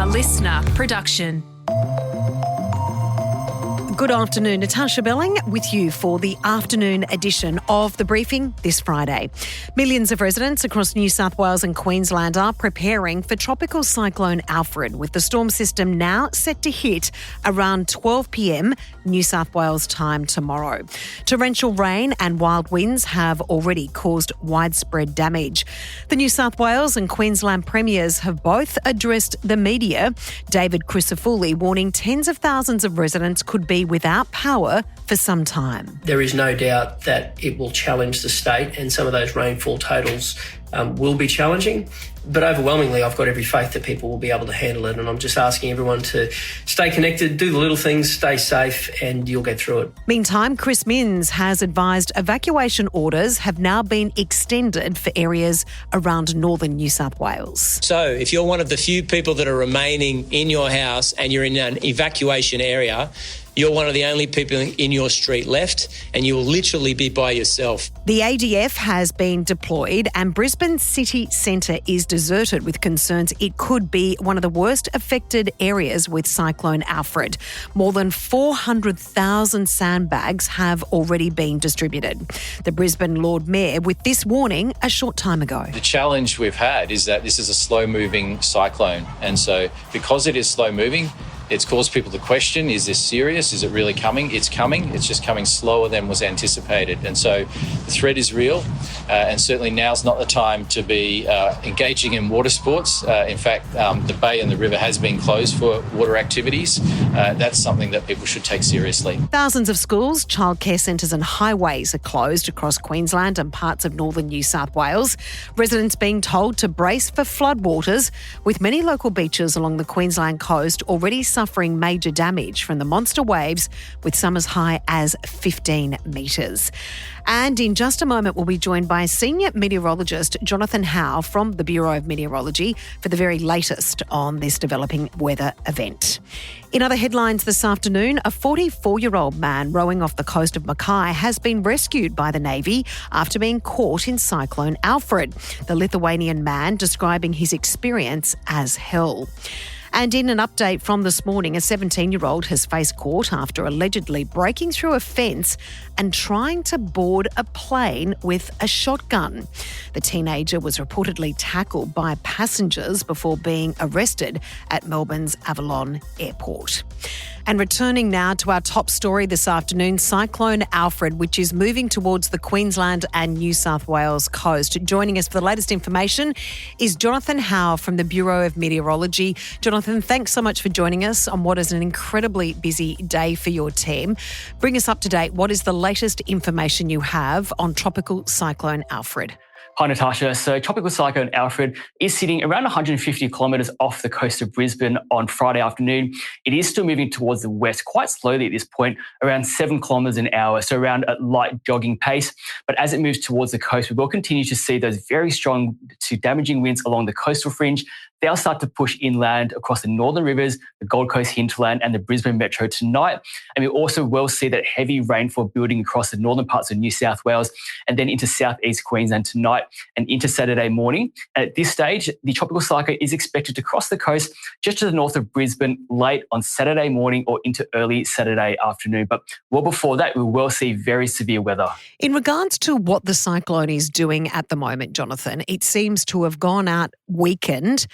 listener production. Good afternoon, Natarsha Belling with you for the afternoon edition of The Briefing this Friday. Millions of residents across New South Wales and Queensland are preparing for Tropical Cyclone Alfred, with the storm system now set to hit around 12 p.m. New South Wales time tomorrow. Torrential rain and wild winds have already caused widespread damage. The New South Wales and Queensland premiers have both addressed the media. David Crisafulli warning tens of thousands of residents could be without power for some time. There is no doubt that it will challenge the state, and some of those rainfall totals will be challenging. But overwhelmingly, I've got every faith that people will be able to handle it, and I'm just asking everyone to stay connected, do the little things, stay safe, and you'll get through it. Meantime, Chris Minns has advised evacuation orders have now been extended for areas around northern New South Wales. So if you're one of the few people that are remaining in your house and you're in an evacuation area, you're one of the only people in your street left, and you will literally be by yourself. The ADF has been deployed, and Brisbane city centre is deserted, with concerns it could be one of the worst affected areas with Cyclone Alfred. More than 400,000 sandbags have already been distributed. The Brisbane Lord Mayor with this warning a short time ago. The challenge we've had is that this is a slow-moving cyclone, and so because it is slow-moving, it's caused people to question, is this serious? Is it really coming? It's coming. It's just coming slower than was anticipated. And so the threat is real. And certainly now's not the time to be engaging in water sports. In fact, the bay and the river has been closed for water activities. That's something that people should take seriously. Thousands of schools, childcare centres and highways are closed across Queensland and parts of northern New South Wales. Residents being told to brace for floodwaters, with many local beaches along the Queensland coast already suffering major damage from the monster waves, with some as high as 15 metres. And in just a moment, we'll be joined by Senior Meteorologist Jonathan from the Bureau of Meteorology for the very latest on this developing weather event. In other headlines this afternoon, a 44-year-old man rowing off the coast of Mackay has been rescued by the Navy after being caught in Cyclone Alfred. The Lithuanian man describing his experience as hell. And in an update from this morning, a 17-year-old has faced court after allegedly breaking through a fence and trying to board a plane with a shotgun. The teenager was reportedly tackled by passengers before being arrested at Melbourne's Avalon Airport. And returning now to our top story this afternoon, Cyclone Alfred, which is moving towards the Queensland and New South Wales coast. Joining us for the latest information is Jonathan from the Bureau of Meteorology. Jonathan, thanks so much for joining us on what is an incredibly busy day for your team. Bring us up to date. What is the latest information you have on Tropical Cyclone Alfred? Hi, Natasha. So Tropical Cyclone Alfred is sitting around 150 kilometres off the coast of Brisbane on Friday afternoon. It is still moving towards the west quite slowly at this point, around 7 kilometres an hour, so around a light jogging pace. But as it moves towards the coast, we will continue to see those very strong to damaging winds along the coastal fringe. They'll start to push inland across the northern rivers, the Gold Coast hinterland and the Brisbane metro tonight. And we also will see that heavy rainfall building across the northern parts of New South Wales and then into southeast Queensland tonight and into Saturday morning. And at this stage, the tropical cyclone is expected to cross the coast just to the north of Brisbane late on Saturday morning or into early Saturday afternoon. But well before that, we will see very severe weather. In regards to what the cyclone is doing at the moment, Jonathan, it seems to have gone out weakened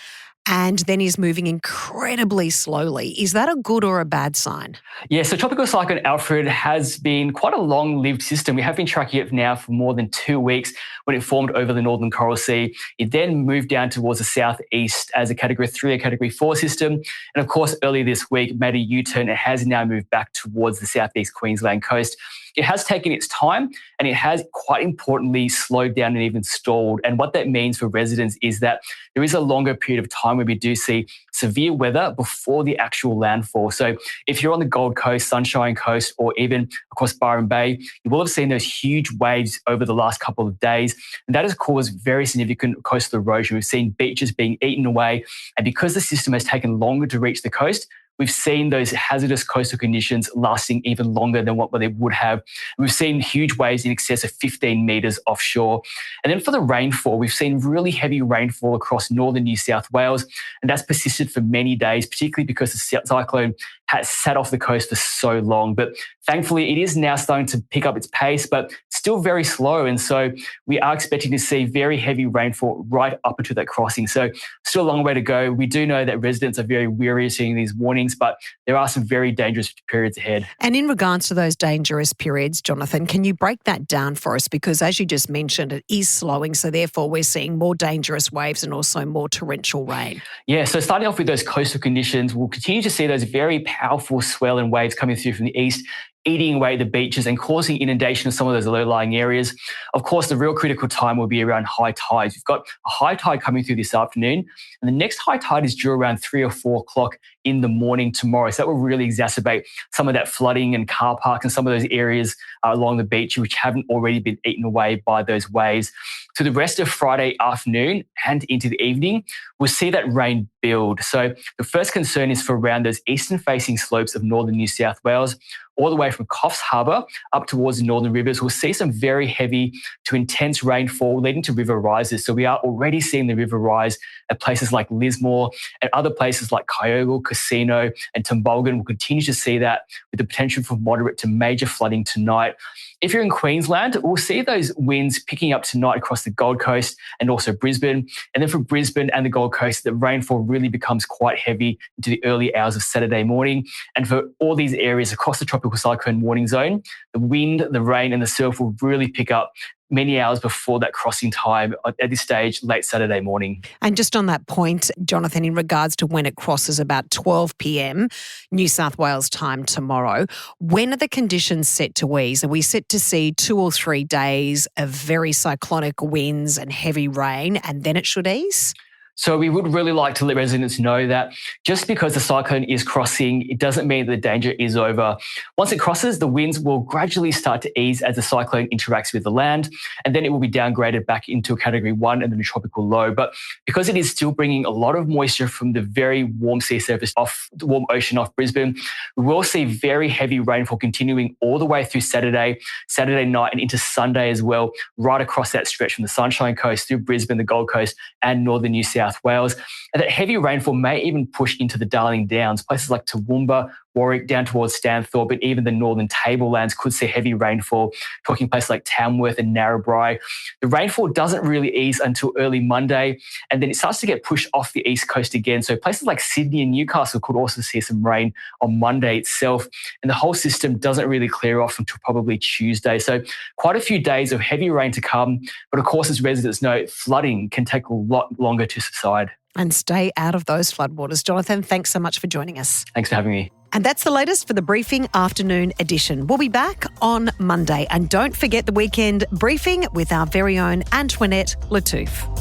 and then is moving incredibly slowly. Is that a good or a bad sign? Yeah, so Tropical Cyclone Alfred has been quite a long-lived system. We have been tracking it now for more than 2 weeks when it formed over the northern Coral Sea. It then moved down towards the southeast as a Category 3 or Category 4 system. And of course, earlier this week, made a U-turn and has now moved back towards the southeast Queensland coast. It has taken its time and it has quite importantly slowed down and even stalled. And what that means for residents is that there is a longer period of time where we do see severe weather before the actual landfall. So if you're on the Gold Coast, Sunshine Coast, or even across Byron Bay, you will have seen those huge waves over the last couple of days. And that has caused very significant coastal erosion. We've seen beaches being eaten away. And because the system has taken longer to reach the coast, we've seen those hazardous coastal conditions lasting even longer than what they would have. We've seen huge waves in excess of 15 metres offshore. And then for the rainfall, we've seen really heavy rainfall across northern New South Wales, and that's persisted for many days, particularly because the cyclone has sat off the coast for so long. But thankfully, it is now starting to pick up its pace, but still very slow. And so we are expecting to see very heavy rainfall right up into that crossing. So still a long way to go. We do know that residents are very weary of seeing these warnings, but there are some very dangerous periods ahead. And in regards to those dangerous periods, Jonathan, can you break that down for us? Because as you just mentioned, it is slowing. So therefore, we're seeing more dangerous waves and also more torrential rain. Yeah, so starting off with those coastal conditions, we'll continue to see those very powerful swell and waves coming through from the east, eating away the beaches and causing inundation of some of those low-lying areas. Of course, the real critical time will be around high tides. We've got a high tide coming through this afternoon, and the next high tide is due around 3 or 4 o'clock in the morning tomorrow. So that will really exacerbate some of that flooding and car parks and some of those areas along the beach which haven't already been eaten away by those waves. To the rest of Friday afternoon and into the evening, we'll see that rain build. So the first concern is for around those eastern-facing slopes of northern New South Wales, all the way from Coffs Harbour up towards the northern rivers. We'll see some very heavy to intense rainfall leading to river rises. So we are already seeing the river rise at places like Lismore and other places like Kyogle, Casino and Tumbulgum. We'll continue to see that with the potential for moderate to major flooding tonight. If you're in Queensland, we'll see those winds picking up tonight across the Gold Coast and also Brisbane. And then from Brisbane and the Gold Coast, the rainfall really becomes quite heavy into the early hours of Saturday morning. And for all these areas across the tropical cyclone warning zone, the wind, the rain and the surf will really pick up many hours before that crossing time at this stage, late Saturday morning. And just on that point, Jonathan, in regards to when it crosses about 12 p.m. New South Wales time tomorrow, when are the conditions set to ease? Are we set to see 2 or 3 days of very cyclonic winds and heavy rain and then it should ease? So we would really like to let residents know that just because the cyclone is crossing, it doesn't mean that the danger is over. Once it crosses, the winds will gradually start to ease as the cyclone interacts with the land, and then it will be downgraded back into a Category 1 and then a tropical low. But because it is still bringing a lot of moisture from the very warm sea surface off the warm ocean off Brisbane, we will see very heavy rainfall continuing all the way through Saturday night and into Sunday as well, right across that stretch from the Sunshine Coast through Brisbane, the Gold Coast and northern New South Wales. And that heavy rainfall may even push into the Darling Downs. Places like Toowoomba, Warwick, down towards Stanthorpe, and even the northern tablelands could see heavy rainfall, talking places like Tamworth and Narrabri. The rainfall doesn't really ease until early Monday, and then it starts to get pushed off the east coast again. So places like Sydney and Newcastle could also see some rain on Monday itself, and the whole system doesn't really clear off until probably Tuesday. So quite a few days of heavy rain to come, but of course, as residents know, flooding can take a lot longer to subside. And stay out of those floodwaters. Jonathan, thanks so much for joining us. Thanks for having me. And that's the latest for the Briefing Afternoon edition. We'll be back on Monday. And don't forget the weekend briefing with our very own Antoinette Lattouf.